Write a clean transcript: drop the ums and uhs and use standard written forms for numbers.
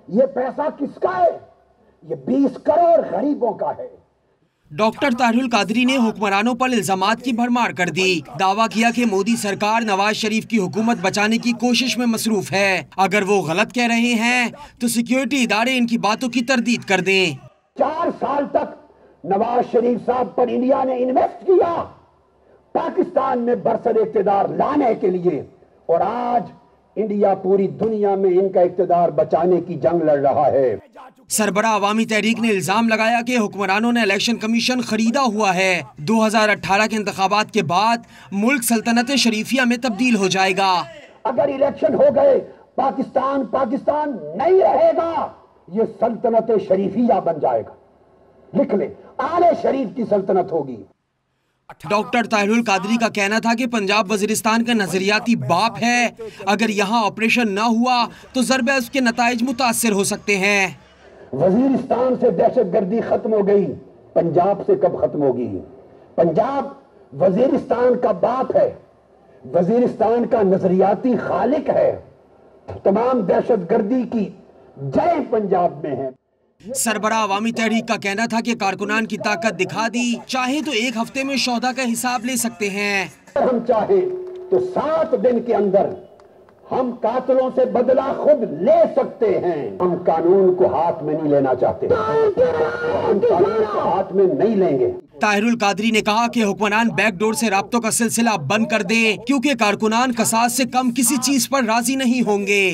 یہ پیسہ کس کا ہے؟ یہ 20 کروڑ غریبوں کا ہے۔ ڈاکٹر طاہر القادری نے حکمرانوں پر الزامات کی بھرمار کر دی۔ دعویٰ کیا کہ مودی سرکار نواز شریف کی حکومت بچانے کی کوشش میں مصروف ہے۔ اگر وہ غلط کہہ رہے ہیں تو سیکیورٹی ادارے ان کی باتوں کی تردید کر دیں۔ 4 سال تک نواز شریف صاحب پر انڈیا نے انویسٹ کیا پاکستان میں برسر اقتدار لانے کے لیے، اور آج انڈیا پوری دنیا میں ان کا اقتدار بچانے کی جنگ لڑ رہا ہے۔ سربراہ عوامی تحریک نے الزام لگایا کہ حکمرانوں نے الیکشن کمیشن خریدا ہوا ہے۔ 2018 کے انتخابات کے بعد ملک سلطنت شریفیہ میں تبدیل ہو جائے گا۔ اگر الیکشن ہو گئے پاکستان نہیں رہے گا، یہ سلطنت شریفیہ بن جائے گا۔ لکھ لیں، آل شریف کی سلطنت ہوگی۔ ڈاکٹر طاہر القادری کا کہنا تھا کہ پنجاب وزیرستان کا نظریاتی باپ ہے۔ اگر یہاں آپریشن نہ ہوا تو ضرب اس کے نتائج متاثر ہو سکتے ہیں۔ وزیرستان سے دہشت گردی ختم ہو گئی، پنجاب سے کب ختم ہوگی؟ پنجاب وزیرستان کا باپ ہے، وزیرستان کا نظریاتی خالق ہے۔ تمام دہشت گردی کی جڑیں پنجاب میں ہیں۔ سربراہ عوامی تحریک کا کہنا تھا کہ کارکنان کی طاقت دکھا دی، چاہے تو 1 ہفتے میں شہداء کا حساب لے سکتے ہیں۔ اگر ہم چاہیں تو 7 دن کے اندر ہم قاتلوں سے بدلہ خود لے سکتے ہیں۔ ہم قانون کو ہاتھ میں نہیں لینا چاہتے، ہم قانون کو ہاتھ میں نہیں لیں گے۔ طاہر القادری نے کہا کہ حکمران بیک ڈور سے رابطوں کا سلسلہ بند کر دیں، کیونکہ کارکنان قصاص سے کم کسی چیز پر راضی نہیں ہوں گے۔